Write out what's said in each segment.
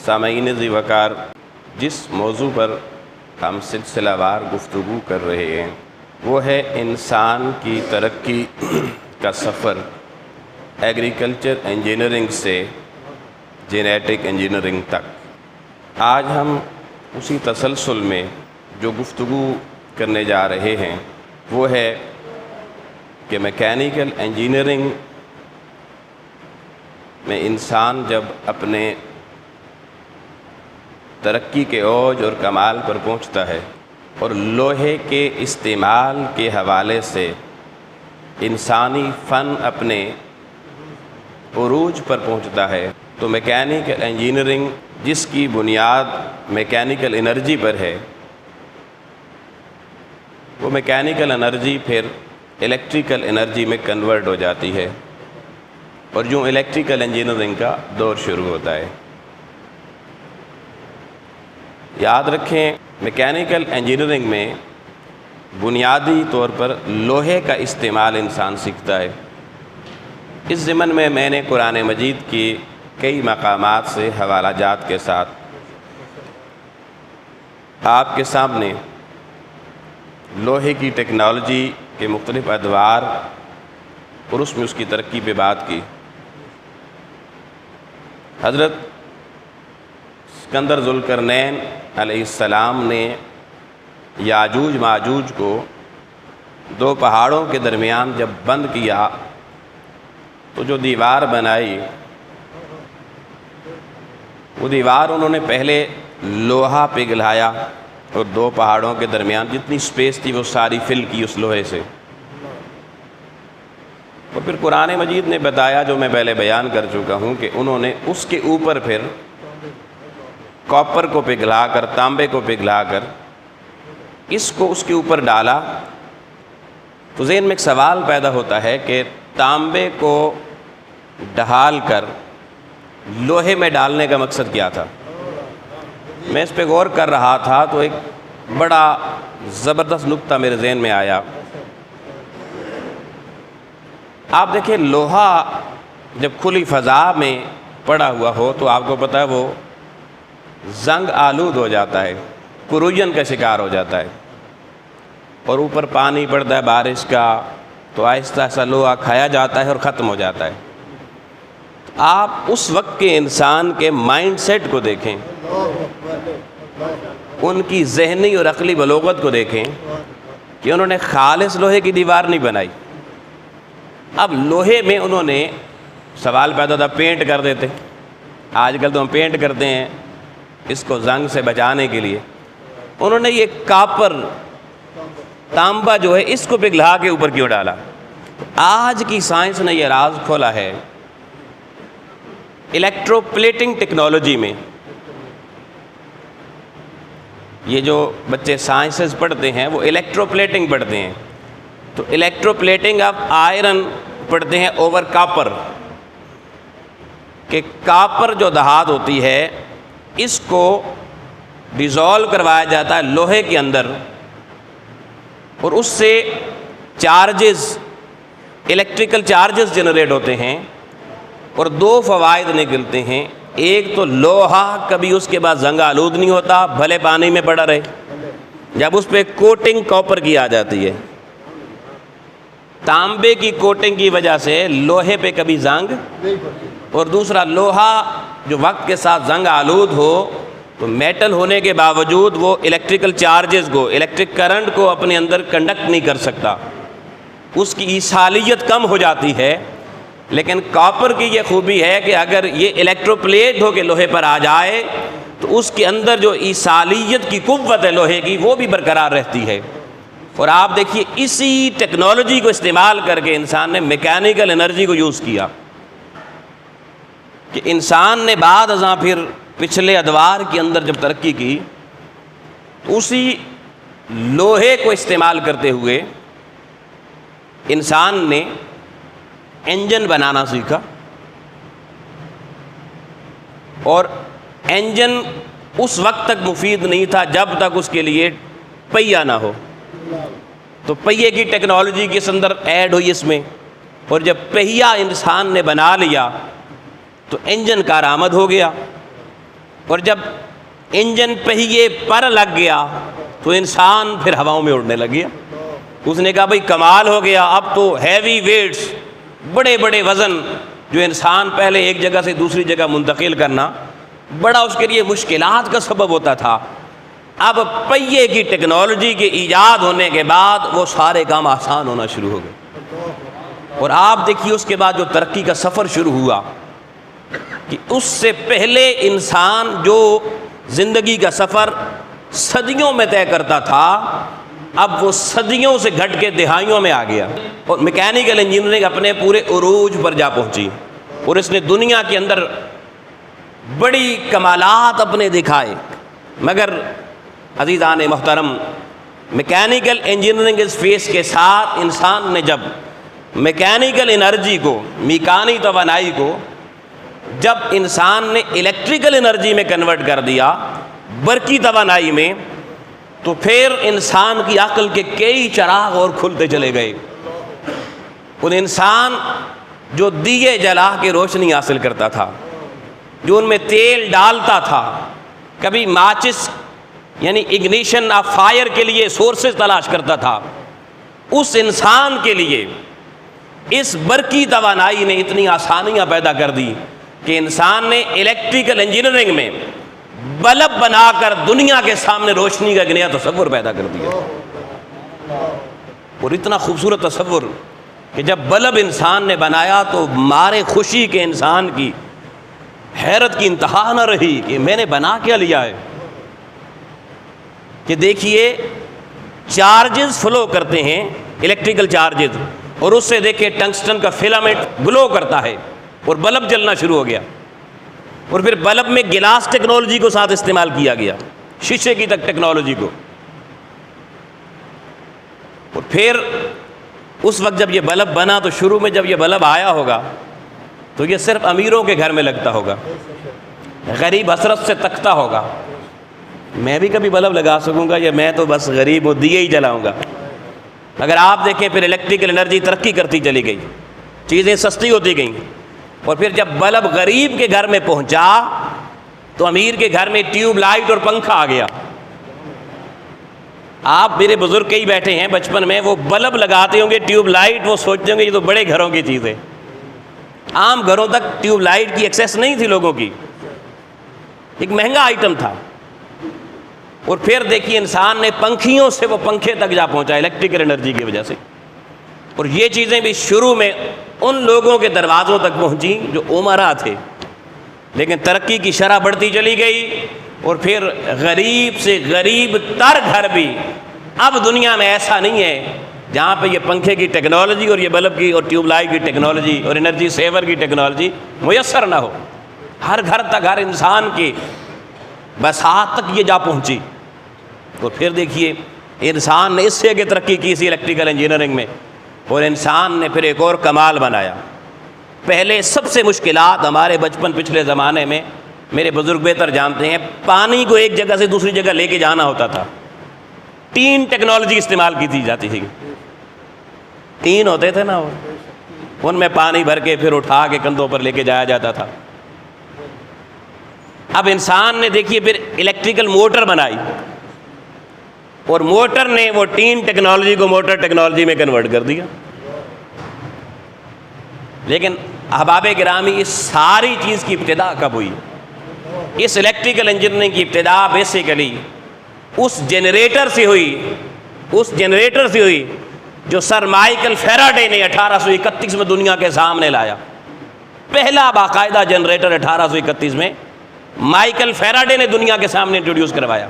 سامعین ذی وقار، جس موضوع پر ہم سلسلہ وار گفتگو کر رہے ہیں وہ ہے انسان کی ترقی کا سفر ایگریکلچر انجینئرنگ سے جینیٹک انجینئرنگ تک۔ آج ہم اسی تسلسل میں جو گفتگو کرنے جا رہے ہیں وہ ہے کہ میکینیکل انجینئرنگ میں انسان جب اپنے ترقی کے اوج اور کمال پر پہنچتا ہے اور لوہے کے استعمال کے حوالے سے انسانی فن اپنے عروج پر پہنچتا ہے، تو میکینیکل انجینئرنگ جس کی بنیاد میکینیکل انرجی پر ہے، وہ میکینیکل انرجی پھر الیکٹریکل انرجی میں کنورٹ ہو جاتی ہے اور یوں الیکٹریکل انجینئرنگ کا دور شروع ہوتا ہے۔ یاد رکھیں، میکینیکل انجینئرنگ میں بنیادی طور پر لوہے کا استعمال انسان سیکھتا ہے۔ اس ضمن میں میں نے قرآن مجید کی کئی مقامات سے حوالہ جات کے ساتھ آپ کے سامنے لوہے کی ٹیکنالوجی کے مختلف ادوار اور اس میں اس کی ترقی پہ بات کی۔ حضرت اسکندر ذوالقرنین علیہ السلام نے یاجوج ماجوج کو دو پہاڑوں کے درمیان جب بند کیا تو جو دیوار بنائی، وہ دیوار انہوں نے پہلے لوہا پگھلایا اور دو پہاڑوں کے درمیان جتنی سپیس تھی وہ ساری فل کی اس لوہے سے۔ اور پھر قرآن مجید نے بتایا، جو میں پہلے بیان کر چکا ہوں، کہ انہوں نے اس کے اوپر پھر کاپر کو پگھلا کر، تانبے کو پگھلا کر اس کو اس کے اوپر ڈالا۔ تو ذہن میں ایک سوال پیدا ہوتا ہے کہ تانبے کو ڈھال کر لوہے میں ڈالنے کا مقصد کیا تھا؟ میں اس پہ غور کر رہا تھا تو ایک بڑا زبردست نکتہ میرے ذہن میں آیا۔ آپ دیکھیں، لوہا جب کھلی فضا میں پڑا ہوا ہو تو آپ کو پتہ ہے وہ زنگ آلود ہو جاتا ہے، کروجن کا شکار ہو جاتا ہے، اور اوپر پانی پڑتا ہے بارش کا تو آہستہ آہستہ لوہا کھایا جاتا ہے اور ختم ہو جاتا ہے۔ آپ اس وقت کے انسان کے مائنڈ سیٹ کو دیکھیں، ان کی ذہنی اور عقلی بلوغت کو دیکھیں کہ انہوں نے خالص لوہے کی دیوار نہیں بنائی۔ اب لوہے میں انہوں نے سوال پیدا تھا، پینٹ کر دیتے۔ آج کل تو ہم پینٹ کرتے ہیں اس کو زنگ سے بچانے کے لیے۔ انہوں نے یہ کاپر تانبا جو ہے اس کو پگھلا کے اوپر کیوں ڈالا؟ آج کی سائنس نے یہ راز کھولا ہے۔ الیکٹرو پلیٹنگ ٹیکنالوجی میں، یہ جو بچے سائنسز پڑھتے ہیں وہ الیکٹرو پلیٹنگ پڑھتے ہیں، تو الیکٹرو پلیٹنگ آف آئرن پڑھتے ہیں اوور کاپر، کہ کاپر جو دھات ہوتی ہے اس کو ڈیزولو کروایا جاتا ہے لوہے کے اندر، اور اس سے چارجز، الیکٹریکل چارجز جنریٹ ہوتے ہیں، اور دو فوائد نکلتے ہیں۔ ایک تو لوہا کبھی اس کے بعد زنگ آلود نہیں ہوتا، بھلے پانی میں پڑا رہے، جب اس پہ کوٹنگ کاپر کی آ جاتی ہے، تانبے کی کوٹنگ کی وجہ سے لوہے پہ کبھی زنگ، اور دوسرا لوہا جو وقت کے ساتھ زنگ آلود ہو تو میٹل ہونے کے باوجود وہ الیکٹریکل چارجز کو، الیکٹرک کرنٹ کو اپنے اندر کنڈکٹ نہیں کر سکتا، اس کی ایصالیت کم ہو جاتی ہے۔ لیکن کاپر کی یہ خوبی ہے کہ اگر یہ الیکٹرو پلیٹ ہو کے لوہے پر آ جائے تو اس کے اندر جو ایصالیت کی قوت ہے لوہے کی وہ بھی برقرار رہتی ہے۔ اور آپ دیکھیے، اسی ٹیکنالوجی کو استعمال کر کے انسان نے میکینیکل انرجی کو یوز کیا، کہ انسان نے بعد ازاں پھر پچھلے ادوار کے اندر جب ترقی کی تو اسی لوہے کو استعمال کرتے ہوئے انسان نے انجن بنانا سیکھا، اور انجن اس وقت تک مفید نہیں تھا جب تک اس کے لیے پہیہ نہ ہو۔ تو پہیے کی ٹیکنالوجی کس اندر ایڈ ہوئی اس میں، اور جب پہیہ انسان نے بنا لیا تو انجن کارآمد ہو گیا۔ اور جب انجن پہیے پر لگ گیا تو انسان پھر ہواؤں میں اڑنے لگ گیا. اس نے کہا بھئی کمال ہو گیا، اب تو ہیوی ویٹس، بڑے بڑے وزن جو انسان پہلے ایک جگہ سے دوسری جگہ منتقل کرنا بڑا اس کے لیے مشکلات کا سبب ہوتا تھا، اب پہیے کی ٹیکنالوجی کے ایجاد ہونے کے بعد وہ سارے کام آسان ہونا شروع ہو گئے. اور آپ دیکھیے اس کے بعد جو ترقی کا سفر شروع ہوا کہ اس سے پہلے انسان جو زندگی کا سفر صدیوں میں طے کرتا تھا، اب وہ صدیوں سے گھٹ کے دہائیوں میں آ گیا. اور میکینیکل انجینئرنگ اپنے پورے عروج پر جا پہنچی اور اس نے دنیا کے اندر بڑی کمالات اپنے دکھائے. مگر عزیزان محترم، میکینیکل انجینئرنگ اسپیس کے ساتھ انسان نے جب میکینیکل انرجی کو، میکانی توانائی کو جب انسان نے الیکٹریکل انرجی میں کنورٹ کر دیا، برقی توانائی میں، تو پھر انسان کی عقل کے کئی چراغ اور کھلتے چلے گئے. ان انسان جو دیے جلا کے روشنی حاصل کرتا تھا، جو ان میں تیل ڈالتا تھا، کبھی ماچس یعنی اگنیشن آف فائر کے لیے سورسز تلاش کرتا تھا، اس انسان کے لیے اس برقی توانائی نے اتنی آسانیاں پیدا کر دی کہ انسان نے الیکٹریکل انجینئرنگ میں بلب بنا کر دنیا کے سامنے روشنی کا ایک نیا تصور پیدا کر دیا. اور اتنا خوبصورت تصور کہ جب بلب انسان نے بنایا تو مارے خوشی کے انسان کی حیرت کی انتہا نہ رہی کہ میں نے بنا کیا لیا ہے. کہ دیکھیے چارجز فلو کرتے ہیں، الیکٹریکل چارجز، اور اس سے دیکھیں ٹنگسٹن کا فلامنٹ گلو کرتا ہے اور بلب جلنا شروع ہو گیا. اور پھر بلب میں گلاس ٹیکنالوجی کو ساتھ استعمال کیا گیا، شیشے کی تک ٹیکنالوجی کو. اور پھر اس وقت جب یہ بلب بنا تو شروع میں جب یہ بلب آیا ہوگا تو یہ صرف امیروں کے گھر میں لگتا ہوگا، غریب حسرت سے تکتا ہوگا میں بھی کبھی بلب لگا سکوں گا یا میں تو بس غریب ہوں، دیے ہی جلاؤں گا. اگر آپ دیکھیں پھر الیکٹریکل انرجی ترقی کرتی چلی گئی، چیزیں سستی ہوتی گئیں، اور پھر جب بلب غریب کے گھر میں پہنچا تو امیر کے گھر میں ٹیوب لائٹ اور پنکھا آ گیا. آپ میرے بزرگ کئی بیٹھے ہیں بچپن میں، وہ بلب لگاتے ہوں گے، ٹیوب لائٹ وہ سوچتے ہوں گے یہ تو بڑے گھروں کی چیز ہے. عام گھروں تک ٹیوب لائٹ کی ایکسیس نہیں تھی لوگوں کی، ایک مہنگا آئٹم تھا. اور پھر دیکھیے انسان نے پنکھیوں سے وہ پنکھے تک جا پہنچا الیکٹریکل انرجی کی وجہ سے. اور یہ چیزیں بھی شروع میں ان لوگوں کے دروازوں تک پہنچی جو امراء تھے، لیکن ترقی کی شرح بڑھتی چلی گئی اور پھر غریب سے غریب تر گھر بھی اب دنیا میں ایسا نہیں ہے جہاں پہ یہ پنکھے کی ٹیکنالوجی اور یہ بلب کی اور ٹیوب لائٹ کی ٹیکنالوجی اور انرجی سیور کی ٹیکنالوجی میسر نہ ہو. ہر گھر تک، ہر انسان کی بساط تک یہ جا پہنچی. تو پھر دیکھیے انسان نے اس سے آگے ترقی کی اسی الیکٹریکل انجینئرنگ میں، اور انسان نے پھر ایک اور کمال بنایا. پہلے سب سے مشکلات ہمارے بچپن پچھلے زمانے میں، میرے بزرگ بہتر جانتے ہیں، پانی کو ایک جگہ سے دوسری جگہ لے کے جانا ہوتا تھا. ٹین ٹیکنالوجی استعمال کی تھی جاتی تھی. ٹین ہوتے تھے نا، ان میں پانی بھر کے پھر اٹھا کے کندھوں پر لے کے جایا جاتا تھا. اب انسان نے دیکھیے پھر الیکٹریکل موٹر بنائی، اور موٹر نے وہ ٹین ٹیکنالوجی کو موٹر ٹیکنالوجی میں کنورٹ کر دیا. لیکن احباب گرامی اس ساری چیز کی ابتدا کب ہوئی؟ اس الیکٹریکل انجینئرنگ کی ابتدا بیسیکلی اس جنریٹر سے ہوئی جو سر مائیکل فیراڈے نے 1831 میں دنیا کے سامنے لایا. پہلا باقاعدہ جنریٹر 1831 میں مائیکل فیراڈے نے دنیا کے سامنے انٹروڈیوس کروایا.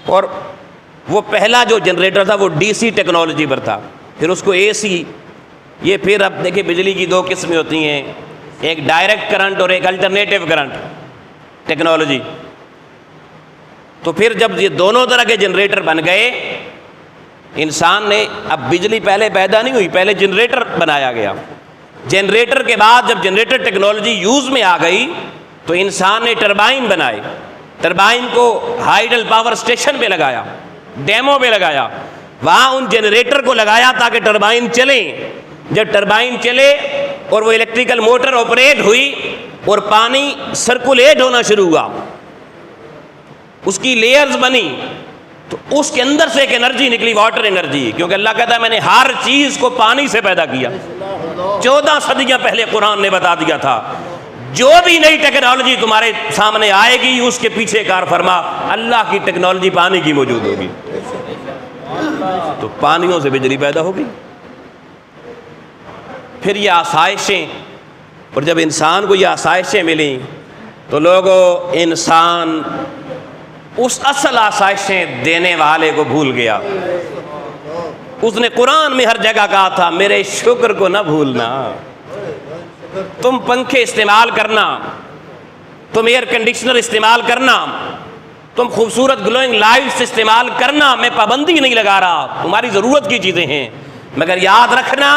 اور وہ پہلا جو جنریٹر تھا وہ ڈی سی ٹیکنالوجی پر تھا، پھر اس کو اے سی. یہ پھر اب دیکھیں بجلی کی دو قسمیں ہوتی ہیں، ایک ڈائریکٹ کرنٹ اور ایک الٹرنیٹیو کرنٹ ٹیکنالوجی. تو پھر جب یہ دونوں طرح کے جنریٹر بن گئے، انسان نے اب بجلی پہلے پیدا نہیں ہوئی، پہلے جنریٹر بنایا گیا. جنریٹر کے بعد جب جنریٹر ٹیکنالوجی یوز میں آ گئی تو انسان نے ٹربائن بنائے. ٹربائن کو ہائیڈل پاور اسٹیشن پہ لگایا، ڈیمو پہ لگایا، وہاں ان جنریٹر کو لگایا تاکہ ٹربائن چلیں. جب ٹربائن چلے اور وہ الیکٹریکل موٹر آپریٹ ہوئی اور پانی سرکولیٹ ہونا شروع ہوا، اس کی لیئرز بنی، تو اس کے اندر سے ایک انرجی نکلی، واٹر انرجی، کیونکہ اللہ کہتا ہے میں نے ہر چیز کو پانی سے پیدا کیا۔ 14 صدیاں پہلے قرآن نے بتا دیا تھا جو بھی نئی ٹیکنالوجی تمہارے سامنے آئے گی اس کے پیچھے کار فرما اللہ کی ٹیکنالوجی پانی کی موجود ہوگی، تو پانیوں سے بجلی پیدا ہوگی۔ پھر یہ آسائشیں، اور جب انسان کو یہ آسائشیں ملیں تو لوگوں انسان اس اصل آسائشیں دینے والے کو بھول گیا۔ اس نے قرآن میں ہر جگہ کہا تھا میرے شکر کو نہ بھولنا، تم پنکھے استعمال کرنا، تم ایئر کنڈیشنر استعمال کرنا، تم خوبصورت گلوئنگ لائٹس استعمال کرنا، میں پابندی نہیں لگا رہا، تمہاری ضرورت کی چیزیں ہیں، مگر یاد رکھنا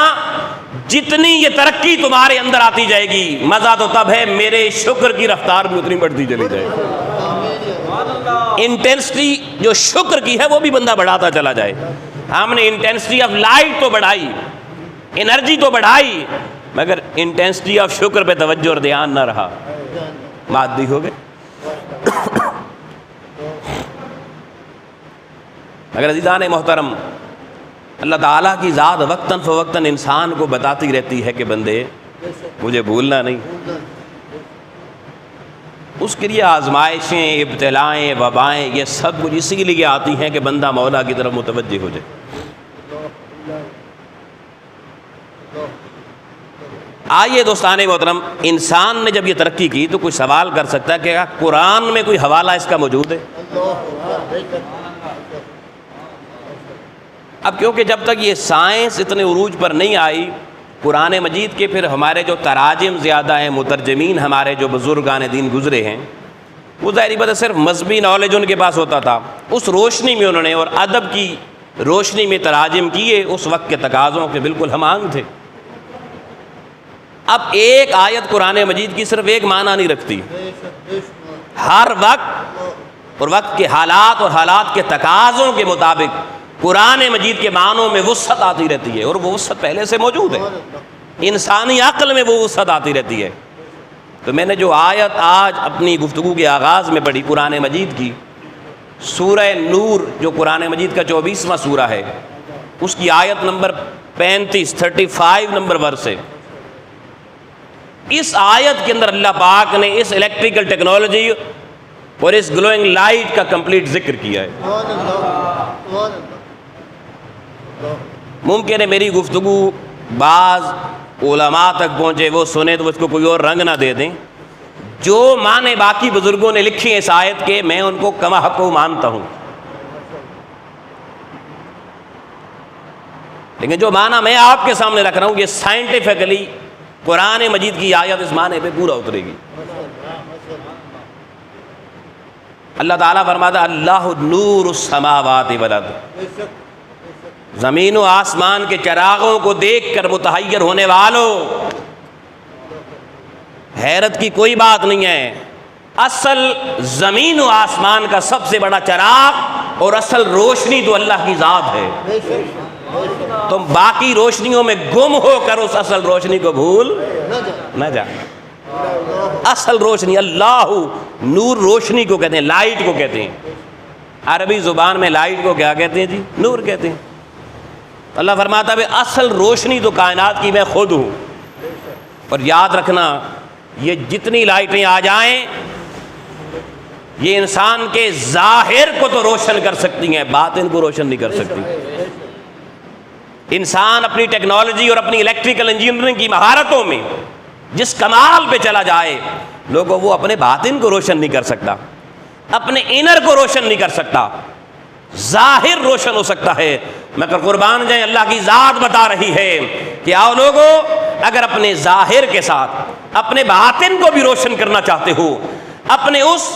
جتنی یہ ترقی تمہارے اندر آتی جائے گی مزہ تو تب ہے میرے شکر کی رفتار بھی اتنی بڑھتی چلی جائے گی۔ انٹینسٹی جو شکر کی ہے وہ بھی بندہ بڑھاتا چلا جائے۔ ہم نے انٹینسٹی آف لائٹ تو بڑھائی، انرجی تو بڑھائی، مگر انٹینسٹی آف شکر پہ توجہ اور دھیان نہ رہا، مادی ہو گئے۔ مگر عزیزان محترم، اللہ تعالیٰ کی ذات وقتاً فوقتاً انسان کو بتاتی رہتی ہے کہ بندے مجھے بھولنا نہیں۔ اس کے لیے آزمائشیں، ابتلائیں، وبائیں، یہ سب کچھ اسی لیے آتی ہیں کہ بندہ مولا کی طرف متوجہ ہو جائے۔ آئیے دوستان محترم، انسان نے جب یہ ترقی کی تو کوئی سوال کر سکتا ہے کہ کیا قرآن میں کوئی حوالہ اس کا موجود ہے؟ اب کیونکہ جب تک یہ سائنس اتنے عروج پر نہیں آئی، قرآن مجید کے پھر ہمارے جو تراجم زیادہ ہیں، مترجمین ہمارے جو بزرگان دین گزرے ہیں، وہ ظاہری بات ہے صرف مذہبی نالج ان کے پاس ہوتا تھا، اس روشنی میں انہوں نے اور ادب کی روشنی میں تراجم کیے، اس وقت کے تقاضوں کے بالکل ہم آہنگ تھے۔ اب ایک آیت قرآن مجید کی صرف ایک معنی نہیں رکھتی، ہر وقت اور وقت کے حالات اور حالات کے تقاضوں کے مطابق قرآن مجید کے معنوں میں وسعت آتی رہتی ہے، اور وہ وسعت پہلے سے موجود ہے، انسانی عقل میں وہ وسعت آتی رہتی ہے۔ تو میں نے جو آیت آج اپنی گفتگو کے آغاز میں پڑھی قرآن مجید کی، سورہ نور جو قرآن مجید کا 24واں سورہ ہے، اس کی آیت نمبر 35 نمبر ورس ہے۔ اس آیت کے اندر اللہ پاک نے اس الیکٹریکل ٹیکنالوجی اور اس گلوئنگ لائٹ کا کمپلیٹ ذکر کیا ہے۔ ممکن ہے میری گفتگو بعض علماء تک پہنچے، وہ سنے تو اس کو کوئی اور رنگ نہ دے دیں۔ جو معنی باقی بزرگوں نے لکھی ہیں اس آیت کے، میں ان کو کما حق مانتا ہوں، لیکن جو معنی میں آپ کے سامنے رکھ رہا ہوں یہ سائنٹیفکلی قرآن مجید کی آیت اس معنی پہ پورا اترے گی۔ اللہ تعالیٰ فرماتا اللہ نور السماوات والارض، زمین و آسمان کے چراغوں کو دیکھ کر متحیر ہونے والوں، حیرت کی کوئی بات نہیں ہے، اصل زمین و آسمان کا سب سے بڑا چراغ اور اصل روشنی تو اللہ کی ذات ہے۔ تم باقی روشنیوں میں گم ہو کر اس اصل روشنی کو بھول نہ جانا۔ اصل روشنی اللہ نور، روشنی کو کہتے ہیں، لائٹ کو کہتے ہیں، عربی زبان میں لائٹ کو کیا کہتے ہیں جی؟ نور کہتے ہیں۔ اللہ فرماتا ہے اصل روشنی تو کائنات کی میں خود ہوں، اور یاد رکھنا یہ جتنی لائٹیں آ جائیں یہ انسان کے ظاہر کو تو روشن کر سکتی ہیں، باطن کو روشن نہیں کر سکتی۔ انسان اپنی ٹیکنالوجی اور اپنی الیکٹریکل انجینئرنگ کی مہارتوں میں جس کمال پہ چلا جائے، لوگوں وہ اپنے باطن کو روشن نہیں کر سکتا، اپنے انر کو روشن نہیں کر سکتا۔ ظاہر روشن ہو سکتا ہے، مگر قربان جائیں اللہ کی ذات بتا رہی ہے کہ آؤ لوگوں، اگر اپنے ظاہر کے ساتھ اپنے باطن کو بھی روشن کرنا چاہتے ہو، اپنے اس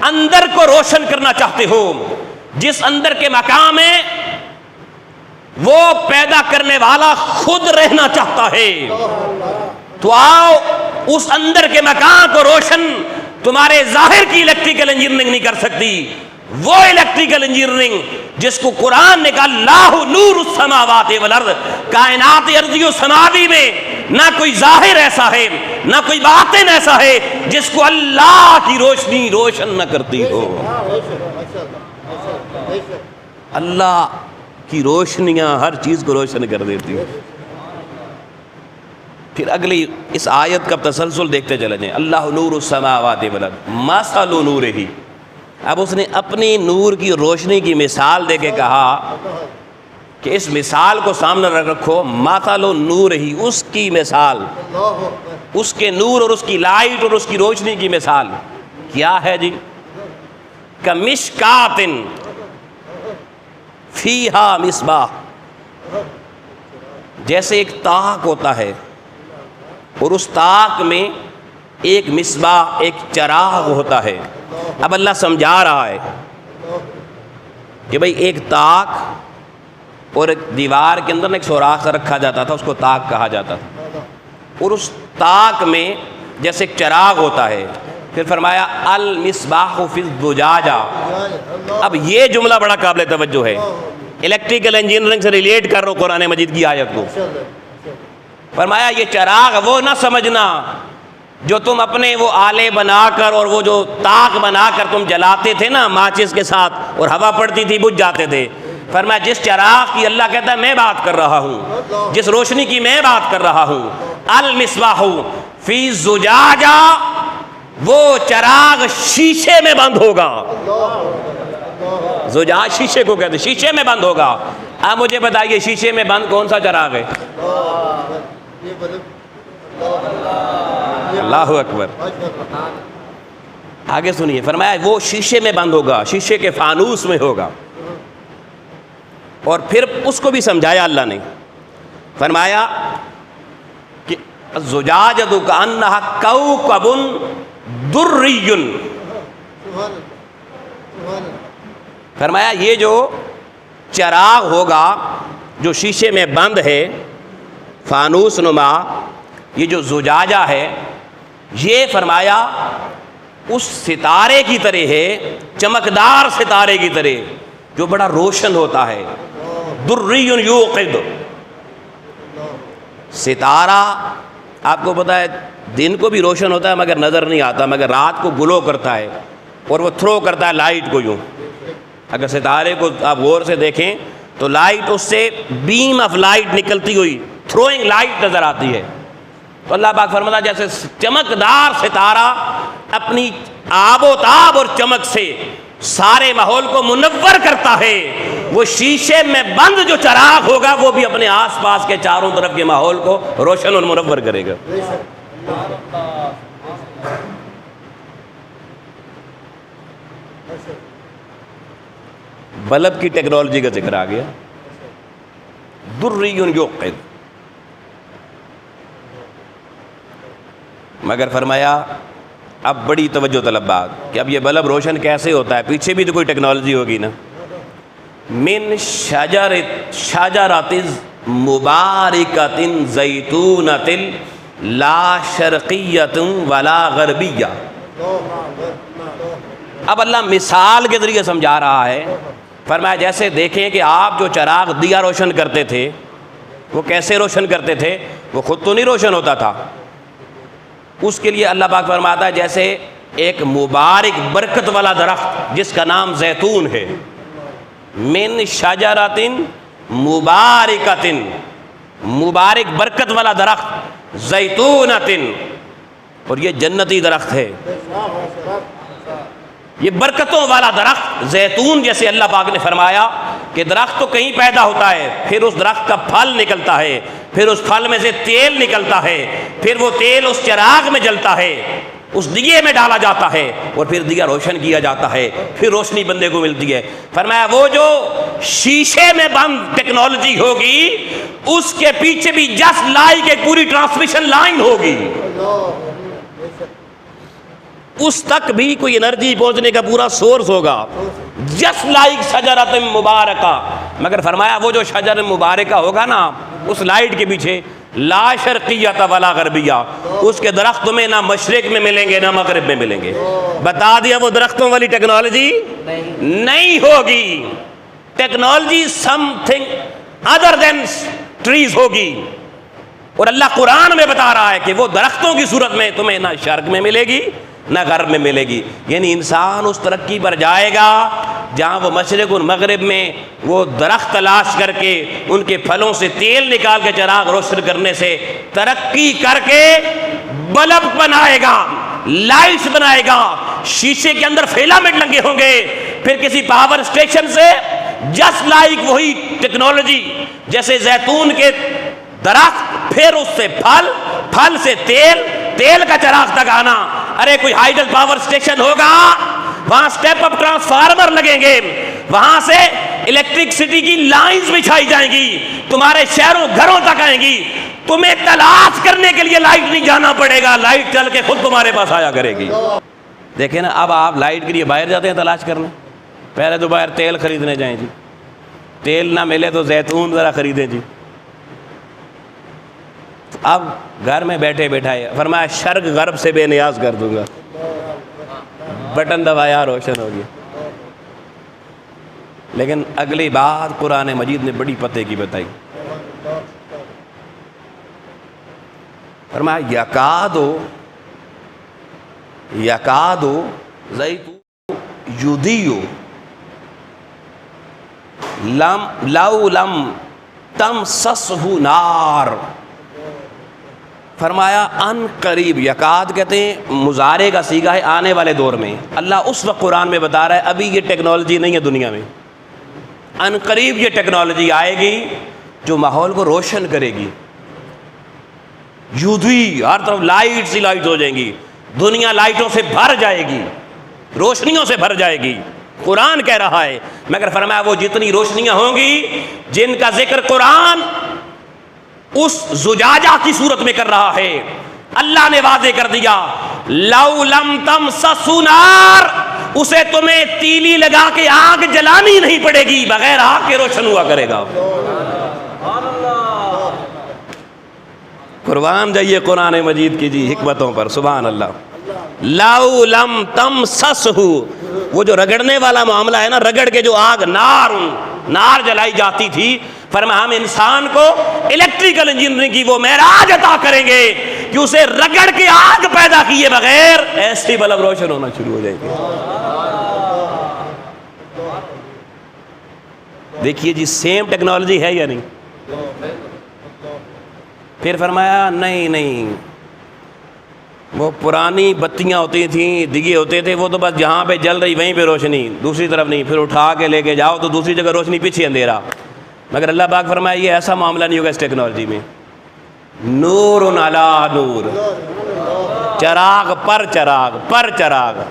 اندر کو روشن کرنا چاہتے ہو جس اندر کے مقام ہے وہ پیدا کرنے والا خود رہنا چاہتا ہے، تو آؤ اس اندر کے مقام کو روشن تمہارے ظاہر کی الیکٹریکل انجینئرنگ نہیں کر سکتی۔ وہ الیکٹریکل انجینئرنگ جس کو قرآن نے کہا اللہ نور السماوات والارض، کائنات ارضی و سماوی میں نہ کوئی ظاہر ایسا ہے نہ کوئی باطن ایسا ہے جس کو اللہ کی روشنی روشن نہ کرتی ہو. اللہ کی روشنیاں ہر چیز کو روشن کر دیتی ہیں. پھر اگلی اس آیت کا تسلسل دیکھتے چلے جائیں. اللہ نور السماوات والارض مثل نورہ. اب اس نے اپنی نور کی روشنی کی مثال دے کے کہا کہ اس مثال کو سامنے رکھو. مثل نورہ، اس کی مثال، اس کے نور اور اس کی لائٹ اور اس کی روشنی کی مثال کیا ہے جی؟ کمشکات فیہا مصباح. جیسے ایک طاق ہوتا ہے اور اس طاق میں ایک مصباح، ایک چراغ ہوتا ہے. اب اللہ سمجھا رہا ہے کہ بھئی ایک طاق اور ایک دیوار کے اندر ایک سوراخ رکھا جاتا تھا، اس کو طاق کہا جاتا تھا، اور اس طاق میں جیسے ایک چراغ ہوتا ہے. پھر فرمایا المصباح فی الزجاجہ. اب یہ جملہ بڑا قابل توجہ ہے، الیکٹریکل انجینئرنگ سے ریلیٹ کر رہا ہوں قرآن مجید کی آیت کو. فرمایا یہ چراغ وہ نہ سمجھنا جو تم اپنے وہ آلے بنا کر اور وہ جو طاق بنا کر تم جلاتے تھے نا ماچس کے ساتھ اور ہوا پڑتی تھی بجھ جاتے تھے. فرمایا جس چراغ کی اللہ کہتا ہے میں بات کر رہا ہوں، جس روشنی کی میں بات کر رہا ہوں، المصباح فی الزجاجہ، وہ چراغ شیشے میں بند ہوگا. زجاج شیشے کو کہتے ہیں، شیشے میں بند ہوگا. اب مجھے بتائیے شیشے میں بند کون سا چراغ ہے؟ اللہ اکبر. آگے سنیے، فرمایا وہ شیشے میں بند ہوگا، شیشے کے فانوس میں ہوگا. اور پھر اس کو بھی سمجھایا اللہ نے. فرمایا کہ الزجاجۃ کأنہا کوکب دری. فرمایا یہ جو چراغ ہوگا جو شیشے میں بند ہے فانوس نما، یہ جو زجاجہ ہے یہ فرمایا اس ستارے کی طرح ہے، چمکدار ستارے کی طرح جو بڑا روشن ہوتا ہے. دری یوقد. ستارہ آپ کو پتا ہے دن کو بھی روشن ہوتا ہے مگر نظر نہیں آتا، مگر رات کو گلو کرتا ہے اور وہ تھرو کرتا ہے لائٹ کو. یوں اگر ستارے کو آپ غور سے دیکھیں تو لائٹ اس سے بیم آف لائٹ نکلتی ہوئی تھروئنگ لائٹ نظر آتی ہے. تو اللہ پاک فرماتا ہے جیسے چمکدار ستارہ اپنی آب و تاب اور چمک سے سارے ماحول کو منور کرتا ہے، وہ شیشے میں بند جو چراغ ہوگا وہ بھی اپنے آس پاس کے چاروں طرف کے ماحول کو روشن اور منور کرے گا. بلب کی ٹیکنالوجی کا ذکر آ گیا. دری یوقد. مگر فرمایا اب بڑی توجہ طلب بات کہ اب یہ بلب روشن کیسے ہوتا ہے، پیچھے بھی تو کوئی ٹیکنالوجی ہوگی نا. من شجرۃ مبارکۃ زیتونۃ لا شرقیۃ ولا غربیہ. اب اللہ مثال کے ذریعے سمجھا رہا ہے. فرمایا جیسے دیکھیں کہ آپ جو چراغ دیا روشن کرتے تھے وہ کیسے روشن کرتے تھے، وہ خود تو نہیں روشن ہوتا تھا. اس کے لیے اللہ پاک فرماتا ہے جیسے ایک مبارک برکت والا درخت جس کا نام زیتون ہے. من شجرۃ مبارکۃ، مبارک برکت والا درخت زیتونۃ، اور یہ جنتی درخت ہے، یہ برکتوں والا درخت زیتون. جیسے اللہ پاک نے فرمایا کہ درخت تو کہیں پیدا ہوتا ہے، پھر اس درخت کا پھل نکلتا ہے، پھر اس پھل میں سے تیل نکلتا ہے، پھر وہ تیل اس چراغ میں جلتا ہے، اس دیے میں ڈالا جاتا ہے اور پھر دیا روشن کیا جاتا ہے، پھر روشنی بندے کو ملتی ہے. فرمایا وہ جو شیشے میں بند ٹیکنالوجی ہوگی اس کے پیچھے بھی جسٹ لائک ایک پوری ٹرانسمیشن لائن ہوگی، اس تک بھی کوئی انرجی پہنچنے کا پورا سورس ہوگا، جسٹ لائک شجرۃ مبارکہ. مگر فرمایا وہ جو شجر مبارکہ ہوگا نا اس لائٹ کے پیچھے لا شرقیۃ ولا غربیہ، اس کے درخت میں نہ مشرق میں ملیں گے نہ مغرب میں ملیں گے. بتا دیا وہ درختوں والی ٹیکنالوجی نہیں ہوگی. ٹیکنالوجی سم تھنگ ادر دین ٹریز ہوگی. اور اللہ قرآن میں بتا رہا ہے کہ وہ درختوں کی صورت میں تمہیں نہ شرق میں ملے گی نہ غرب میں ملے گی. یعنی انسان اس ترقی پر جائے گا جہاں وہ مشرق اور مغرب میں وہ درخت تلاش کر کے ان کے پھلوں سے تیل نکال کے چراغ روشن کرنے سے ترقی کر کے بلب بنائے گا, لائٹس بنائے گا, شیشے کے اندر فیلامنٹ لگے ہوں گے, پھر کسی پاور اسٹیشن سے جسٹ لائک وہی ٹیکنالوجی جیسے زیتون کے درخت, پھر اس سے پھل, پھل سے تیل, تیل کا چراغ تک آنا. ارے کوئی ہائیڈل پاور اسٹیشن ہوگا, وہاں سٹیپ اپ ٹرانسفارمر لگیں گے, وہاں سے الیکٹرکسٹی کی لائنز بچھائی جائیں گی, تمہارے شہروں گھروں تک آئیں گی. تمہیں تلاش کرنے کے لیے لائٹ نہیں جانا پڑے گا, لائٹ چل کے خود تمہارے پاس آیا کرے گی. دیکھیں نا, اب آپ لائٹ کے لیے باہر جاتے ہیں تلاش کرنے, پہلے تو باہر تیل خریدنے جائیں جی, تیل نہ ملے تو زیتون ذرا خریدیں جی. اب گھر میں بیٹھے بیٹھائے فرمایا شرق غرب سے بے نیاز کر دوں گا, بٹن دبایا روشن ہو گیا. لیکن اگلی بات قرآن مجید نے بڑی پتے کی بتائی. فرمایا یکادو زیتون یضیء لو لم تمسسہ نار. فرمایا ان قریب, یکاد کہتے ہیں مضارع کا صیغہ ہے آنے والے دور میں. اللہ اس وقت قرآن میں بتا رہا ہے ابھی یہ ٹیکنالوجی نہیں ہے دنیا میں, ان قریب یہ ٹیکنالوجی آئے گی جو ماحول کو روشن کرے گی. یضیء, ہر طرف لائٹس ہی لائٹ ہو جائیں گی, دنیا لائٹوں سے بھر جائے گی, روشنیوں سے بھر جائے گی. قرآن کہہ رہا ہے. مگر فرمایا وہ جتنی روشنیاں ہوں گی جن کا ذکر قرآن اس زجاجہ کی صورت میں کر رہا ہے, اللہ نے واضح کر دیا لو لم تمسسہ نار, اسے تمہیں تیلی لگا کے آگ جلانی نہیں پڑے گی, بغیر آگ کے روشن ہوا کرے گا. قربان جائیے قرآن مجید کی جی حکمتوں پر, سبحان اللہ. لو لم تمسسہ, وہ جو رگڑنے والا معاملہ ہے نا, رگڑ کے جو آگ نار جلائی جاتی تھی, فرمایا ہم انسان کو الیکٹریکل انجینئرنگ کی وہ معراج عطا کریں گے کہ اسے رگڑ کے آگ پیدا کیے بغیر ایسی بلب روشن ہونا شروع ہو جائے گی. دیکھیے جی سیم ٹیکنالوجی ہے یا نہیں. پھر فرمایا نہیں, وہ پرانی بتیاں ہوتی تھیں, دیگے ہوتے تھے, وہ تو بس جہاں پہ جل رہی وہیں پہ روشنی, دوسری طرف نہیں. پھر اٹھا کے لے کے جاؤ تو دوسری جگہ روشنی, پیچھے اندھیرا. مگر اللہ پاک فرمایا یہ ایسا معاملہ نہیں ہوگا اس ٹیکنالوجی میں. نور علی نور, چراغ پر چراغ پر چراغ,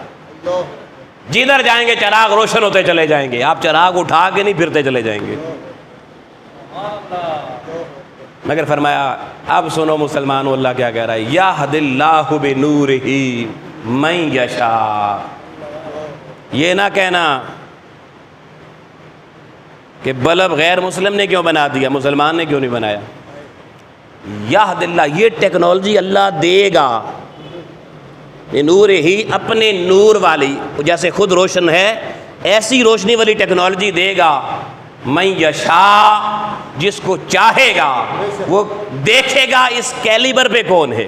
جدھر جائیں گے چراغ روشن ہوتے چلے جائیں گے. آپ چراغ اٹھا کے نہیں پھرتے چلے جائیں گے. مگر فرمایا اب سنو مسلمانوں, اللہ کیا کہہ رہا ہے, یہد اللہ بنورہ من یشاء. یہ نہ کہنا کہ بلب غیر مسلم نے کیوں بنا دیا, مسلمان نے کیوں نہیں بنایا. یہد اللہ, یہ ٹیکنالوجی اللہ دے گا نور ہی, اپنے نور والی, جیسے خود روشن ہے ایسی روشنی والی ٹیکنالوجی دے گا. من یشاء, جس کو چاہے گا وہ دیکھے گا اس کیلیبر پہ کون ہے.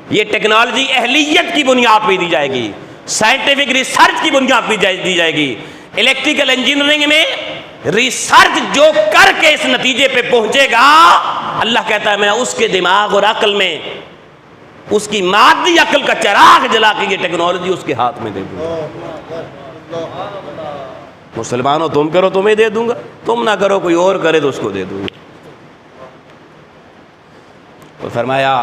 یہ ٹیکنالوجی اہلیت کی بنیاد پہ دی جائے گی, سائنٹیفک ریسرچ کی بنیاد پہ دی جائے گی. الیکٹریکل انجینئرنگ میں ریسرچ جو کر کے اس نتیجے پہ پہنچے گا, اللہ کہتا ہے میں اس کے دماغ اور عقل میں اس کی مادی عقل کا چراغ جلا کے یہ ٹیکنالوجی اس کے ہاتھ میں دے دوں گا. مسلمانوں تم کرو تمہیں دے دوں گا, تم نہ کرو کوئی اور کرے تو اس کو دے دوں گا. تو فرمایا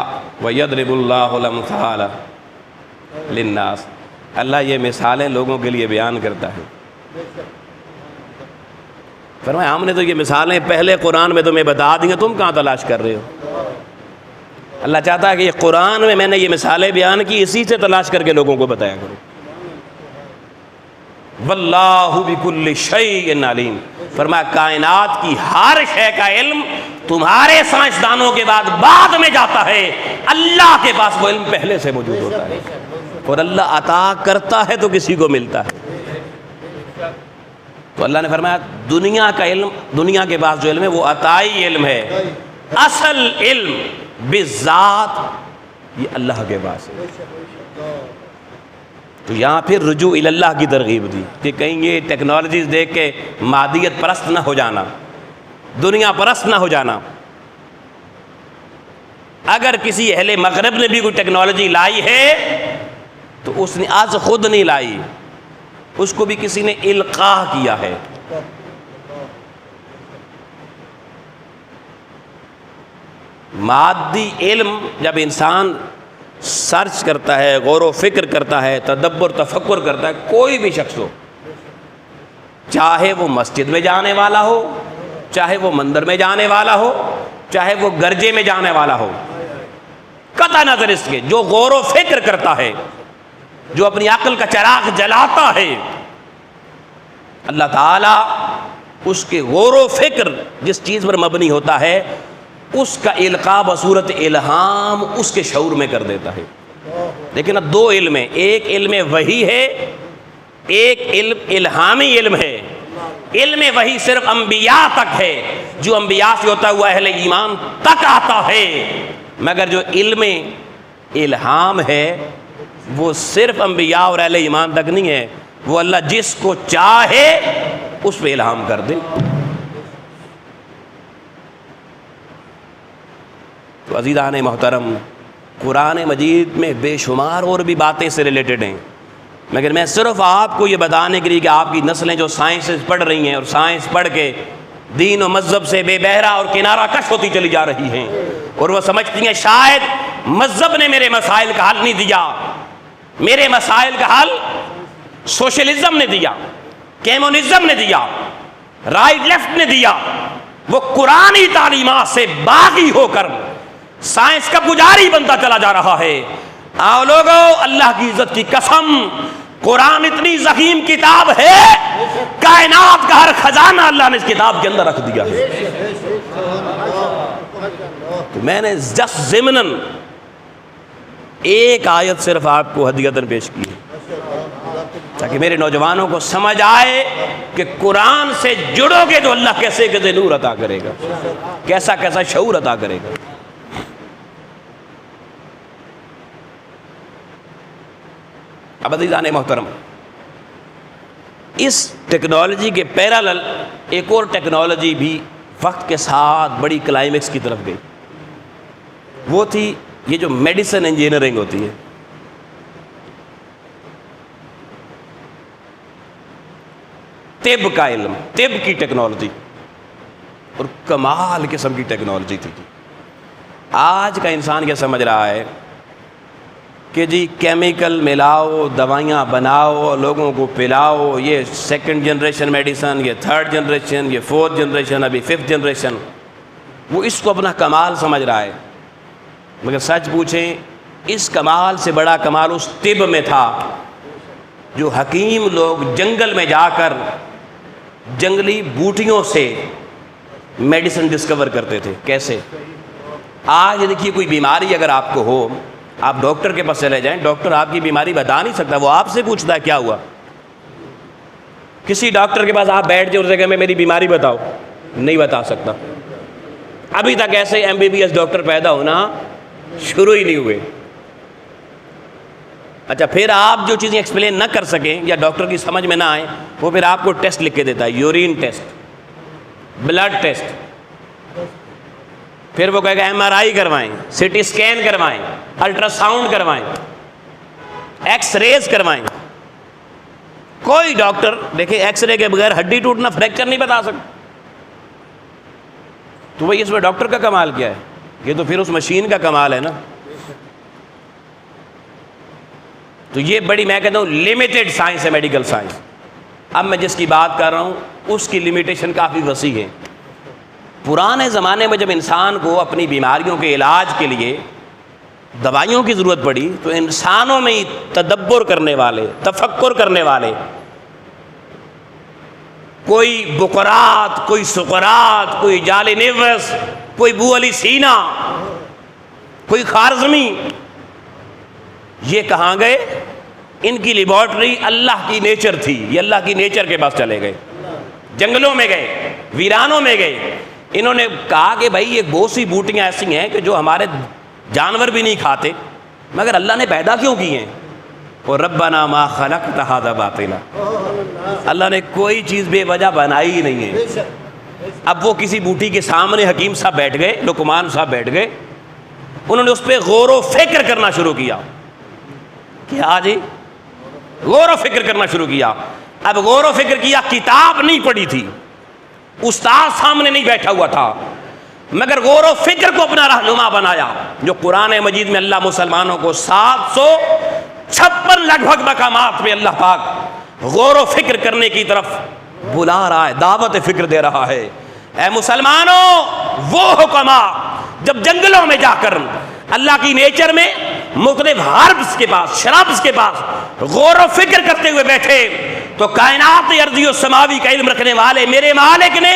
وَيَضْرِبُ اللَّهُ الْأَمْثَالَ لِلنَّاسِ, اللہ یہ مثالیں لوگوں کے لیے بیان کرتا ہے. فرمایا ہم نے تو یہ مثالیں پہلے قرآن میں تمہیں بتا دی ہیں, تم کہاں تلاش کر رہے ہو. اللہ چاہتا ہے کہ یہ قرآن میں نے یہ مثالیں بیان کی, اسی سے تلاش کر کے لوگوں کو بتایا کرو. واللہ بکل شیء علیم, فرمایا کائنات کی ہر شے کا علم تمہارے سائنسدانوں کے بعد میں جاتا ہے, اللہ کے پاس وہ علم پہلے سے موجود ہوتا ہے. اور اللہ عطا کرتا ہے تو کسی کو ملتا ہے. تو اللہ نے فرمایا دنیا کا علم, دنیا کے پاس جو علم ہے وہ عطائی علم ہے, اصل علم بالذات یہ اللہ کے پاس ہے. تو یہاں پھر رجوع اللہ کی ترغیب دی کہ کہیں یہ ٹیکنالوجیز دیکھ کے مادیت پرست نہ ہو جانا، دنیا پرست نہ ہو جانا. اگر کسی اہل مغرب نے بھی کوئی ٹیکنالوجی لائی ہے تو اس نے آج خود نہیں لائی، اس کو بھی کسی نے القاء کیا ہے. مادی علم جب انسان سرچ کرتا ہے، غور و فکر کرتا ہے، تدبر تفکر کرتا ہے، کوئی بھی شخص ہو، چاہے وہ مسجد میں جانے والا ہو، چاہے وہ مندر میں جانے والا ہو، چاہے وہ گرجے میں جانے والا ہو، قطع نظر اس کے جو غور و فکر کرتا ہے، جو اپنی عقل کا چراغ جلاتا ہے، اللہ تعالیٰ اس کے غور و فکر جس چیز پر مبنی ہوتا ہے اس کا القاء بصورت الہام اس کے شعور میں کر دیتا ہے. لیکن اب دو علم ہیں، ایک علم وحی ہے، ایک علم الہامی علم ہے. علم وحی صرف انبیاء تک ہے، جو انبیاء سے ہوتا ہوا اہل ایمان تک آتا ہے، مگر جو علم الہام ہے وہ صرف انبیاء اور اہل ایمان تک نہیں ہے، وہ اللہ جس کو چاہے اس پہ الہام کر دے. تو عزیزان محترم، قرآن مجید میں بے شمار اور بھی باتیں سے ریلیٹڈ ہیں، مگر میں صرف آپ کو یہ بتانے کے لیے کہ آپ کی نسلیں جو سائنسز پڑھ رہی ہیں اور سائنس پڑھ کے دین و مذہب سے بے بہرا اور کنارہ کش ہوتی چلی جا رہی ہیں، اور وہ سمجھتی ہیں شاید مذہب نے میرے مسائل کا حل نہیں دیا، میرے مسائل کا حل سوشلزم نے دیا، کمیونزم نے دیا، رائٹ لیفٹ نے دیا. وہ قرآنی تعلیمات سے باغی ہو کر سائنس کا پجاری بنتا چلا جا رہا ہے. آؤ لوگو، اللہ کی عزت کی قسم، قرآن اتنی ضخیم کتاب ہے، کائنات کا ہر خزانہ اللہ نے اس کتاب کے اندر رکھ دیا ہے. تو میں نے جس ضمناً ایک آیت صرف آپ کو ہدیۃً پیش کی ہے تاکہ میرے نوجوانوں کو سمجھ آئے کہ قرآن سے جڑو گے تو اللہ کیسے کیسے نور عطا کرے گا، کیسا کیسا شعور عطا کرے گا. اب عزیزان محترم، اس ٹیکنالوجی کے پیرالل ایک اور ٹیکنالوجی بھی وقت کے ساتھ بڑی کلائمیکس کی طرف گئی. وہ تھی یہ جو میڈیسن انجینئرنگ ہوتی ہے. طب کا علم، طب کی ٹیکنالوجی، اور کمال قسم کی ٹیکنالوجی تھی. آج کا انسان کیا سمجھ رہا ہے کہ جی کیمیکل ملاؤ، دوائیاں بناؤ، لوگوں کو پلاؤ، یہ سیکنڈ جنریشن میڈیسن، یہ تھرڈ جنریشن، یہ فورتھ جنریشن، ابھی ففتھ جنریشن. وہ اس کو اپنا کمال سمجھ رہا ہے، مگر سچ پوچھیں اس کمال سے بڑا کمال اس طب میں تھا جو حکیم لوگ جنگل میں جا کر جنگلی بوٹیوں سے میڈیسن ڈسکور کرتے تھے. کیسے؟ آج دیکھیے کوئی بیماری اگر آپ کو ہو، آپ ڈاکٹر کے پاس چلے جائیں، ڈاکٹر آپ کی بیماری بتا نہیں سکتا، وہ آپ سے پوچھتا ہے کیا ہوا. کسی ڈاکٹر کے پاس آپ بیٹھ جائیں، اسے کہیں میری بیماری بتاؤ، نہیں بتا سکتا. ابھی تک ایسے MBBS ڈاکٹر پیدا ہونا شروع ہی نہیں ہوئے. اچھا، پھر آپ جو چیزیں ایکسپلین نہ کر سکیں یا ڈاکٹر کی سمجھ میں نہ آئیں، وہ پھر آپ کو ٹیسٹ لکھ کے دیتا ہے، یورین ٹیسٹ، بلڈ ٹیسٹ، پھر وہ کہے گا MRI کروائیں، CT اسکین کروائیں، الٹرا ساؤنڈ کروائیں، ایکس ریز کروائیں. کوئی ڈاکٹر دیکھیں ایکس رے کے بغیر ہڈی ٹوٹنا، فریکچر نہیں بتا سکتا. تو وہی اس میں ڈاکٹر کا کمال کیا ہے؟ یہ تو پھر اس مشین کا کمال ہے نا. تو یہ بڑی میں کہتا ہوں لمیٹڈ سائنس ہے، میڈیکل سائنس. اب میں جس کی بات کر رہا ہوں اس کی لمیٹیشن کافی وسیع ہے. پرانے زمانے میں جب انسان کو اپنی بیماریوں کے علاج کے لیے دوائیوں کی ضرورت پڑی تو انسانوں میں ہی تدبر کرنے والے، تفکر کرنے والے، کوئی بقرات، کوئی سقرات، کوئی جالینوس، کوئی بو علی سینا، کوئی خارزمی، یہ کہاں گئے؟ ان کی لیبارٹری اللہ کی نیچر تھی، یہ اللہ کی نیچر کے پاس چلے گئے، جنگلوں میں گئے، ویرانوں میں گئے. انہوں نے کہا کہ بھائی یہ بہت سی بوٹیاں ایسی ہیں کہ جو ہمارے جانور بھی نہیں کھاتے، مگر اللہ نے پیدا کیوں کی ہیں؟ اور ربنا ما خلقت ھذا باطلا، اللہ نے کوئی چیز بے وجہ بنائی ہی نہیں ہے۔ اب وہ کسی بوٹی کے سامنے حکیم صاحب بیٹھ گئے، لقمان صاحب بیٹھ گئے، انہوں نے اس پہ غور و فکر کرنا شروع کیا۔ کیا جی؟ غور و فکر کرنا شروع کیا۔ اب غور و فکر کیا، کتاب نہیں پڑھی تھی، استاد سامنے نہیں بیٹھا ہوا تھا، مگر غور و فکر کو اپنا رہنما بنایا، جو قرآن مجید میں اللہ مسلمانوں کو 756 لگ بھگ مقامات میں اللہ پاک غور و فکر کرنے کی طرف بلا رہا ہے، دعوت فکر دے رہا ہے۔ اے مسلمانوں، وہ حکما جب جنگلوں میں جا کر اللہ کی نیچر میں مختلف ہربس کے پاس، شرابس کے پاس غور و فکر کرتے ہوئے بیٹھے، تو کائنات ارضی و سماوی کا علم رکھنے والے میرے مالک نے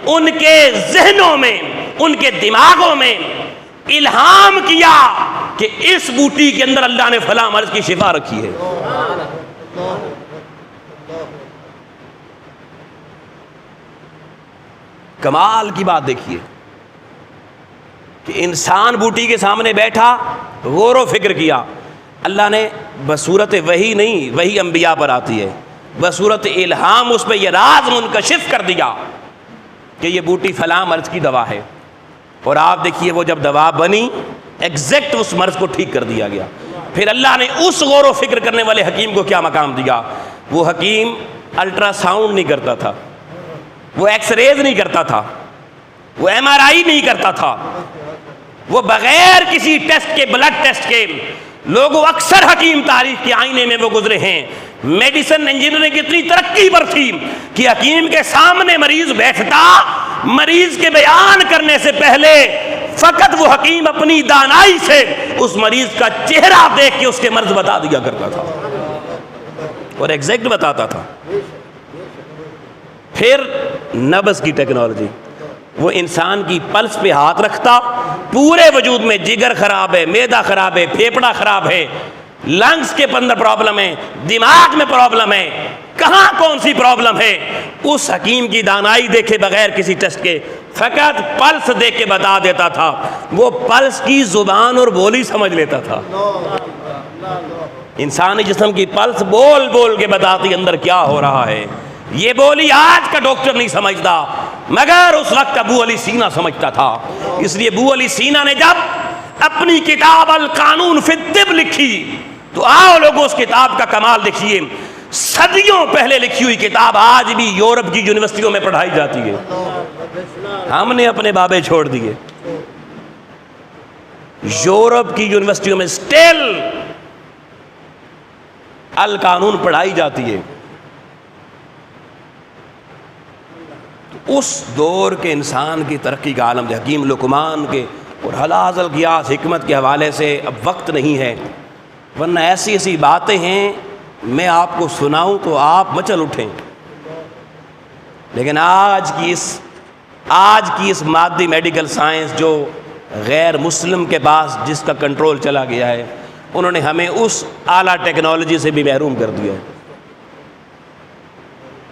ان کے ذہنوں میں، ان کے دماغوں میں الہام کیا کہ اس بوٹی کے اندر اللہ نے فلاں مرض کی شفا رکھی ہے۔ کمال کی بات دیکھیے کہ انسان بوٹی کے سامنے بیٹھا، غور و فکر کیا، اللہ نے بصورت وحی نہیں، وحی انبیاء پر آتی ہے، بصورت الہام اس پہ یہ راز منکشف کر دیا کہ یہ بوٹی فلاں مرض کی دوا ہے، اور آپ دیکھیے وہ جب دوا بنی ایگزیکٹ اس مرض کو ٹھیک کر دیا گیا۔ پھر اللہ نے اس غور و فکر کرنے والے حکیم کو کیا مقام دیا؟ وہ حکیم الٹرا ساؤنڈ نہیں کرتا تھا، وہ ایکس ریز نہیں کرتا تھا، وہ ایم آر آئی نہیں کرتا تھا، وہ بغیر کسی ٹیسٹ کے، بلڈ ٹیسٹ کے، لوگوں اکثر حکیم تاریخ کے آئینے میں وہ گزرے ہیں۔ میڈیسن انجینئرنگ اتنی ترقی پر تھی کہ حکیم کے سامنے مریض بیٹھتا، مریض کے بیان کرنے سے پہلے فقط وہ حکیم اپنی دانائی سے اس مریض کا چہرہ دیکھ کے اس کے مرض بتا دیا کرتا تھا، اور ایگزیکٹ بتاتا تھا۔ پھر نبض کی ٹیکنالوجی، وہ انسان کی پلس پہ ہاتھ رکھتا، پورے وجود میں جگر خراب ہے، معدہ خراب ہے، پھیپڑا خراب ہے، لنگز کے اندر پرابلم ہے، دماغ میں پرابلم ہے، کہاں کون سی پرابلم ہے، اس حکیم کی دانائی دیکھے بغیر کسی ٹیسٹ کے فقط پلس دیکھ کے بتا دیتا تھا۔ وہ پلس کی زبان اور بولی سمجھ لیتا تھا۔ انسانی جسم کی پلس بول بول کے بتاتی اندر کیا ہو رہا ہے۔ یہ بولی آج کا ڈاکٹر نہیں سمجھتا، مگر اس وقت ابو علی سینا سمجھتا تھا۔ اس لیے ابو علی سینا نے جب اپنی کتاب القانون فی الطب لکھی تو آؤ لوگوں اس کتاب کا کمال دیکھیے، صدیوں پہلے لکھی ہوئی کتاب آج بھی یورپ کی یونیورسٹیوں میں پڑھائی جاتی ہے۔ ہم نے اپنے بابے چھوڑ دیے، یورپ کی یونیورسٹیوں میں سٹل القانون پڑھائی جاتی ہے۔ اس دور کے انسان کی ترقی کا عالم حکیم لقمان کے اور حلاز القیاس حکمت کے حوالے سے اب وقت نہیں ہے، ورنہ ایسی ایسی باتیں ہیں میں آپ کو سناؤں تو آپ مچل اٹھیں۔ لیکن آج کی اس مادی میڈیکل سائنس جو غیر مسلم کے پاس جس کا کنٹرول چلا گیا ہے، انہوں نے ہمیں اس اعلیٰ ٹیکنالوجی سے بھی محروم کر دیا ہے۔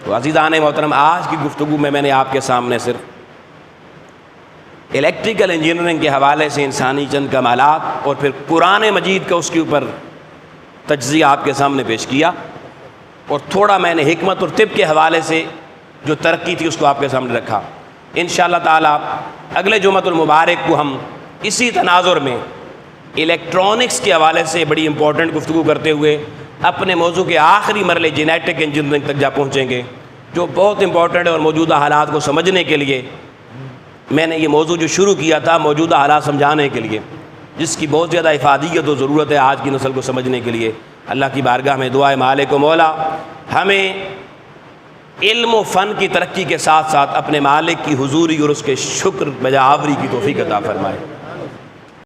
تو عزیزان محترم، آج کی گفتگو میں نے آپ کے سامنے صرف الیکٹریکل انجینئرنگ کے حوالے سے انسانی چند کمالات اور پھر قرآن مجید کا اس کے اوپر تجزیہ آپ کے سامنے پیش کیا، اور تھوڑا میں نے حکمت اور طب کے حوالے سے جو ترقی تھی اس کو آپ کے سامنے رکھا۔ انشاءاللہ تعالیٰ اگلے جمعۃ المبارک کو ہم اسی تناظر میں الیکٹرانکس کے حوالے سے بڑی امپورٹنٹ گفتگو کرتے ہوئے اپنے موضوع کے آخری مرحلے جینیٹک انجینئرنگ تک جا پہنچیں گے، جو بہت امپورٹنٹ ہے، اور موجودہ حالات کو سمجھنے کے لیے میں نے یہ موضوع جو شروع کیا تھا موجودہ حالات سمجھانے کے لیے، جس کی بہت زیادہ افادیت و ضرورت ہے آج کی نسل کو سمجھنے کے لیے۔ اللہ کی بارگاہ میں دعا ہے مالک و مولا ہمیں علم و فن کی ترقی کے ساتھ ساتھ اپنے مالک کی حضوری اور اس کے شکر بجا آوری کی توفیق عطا فرمائے۔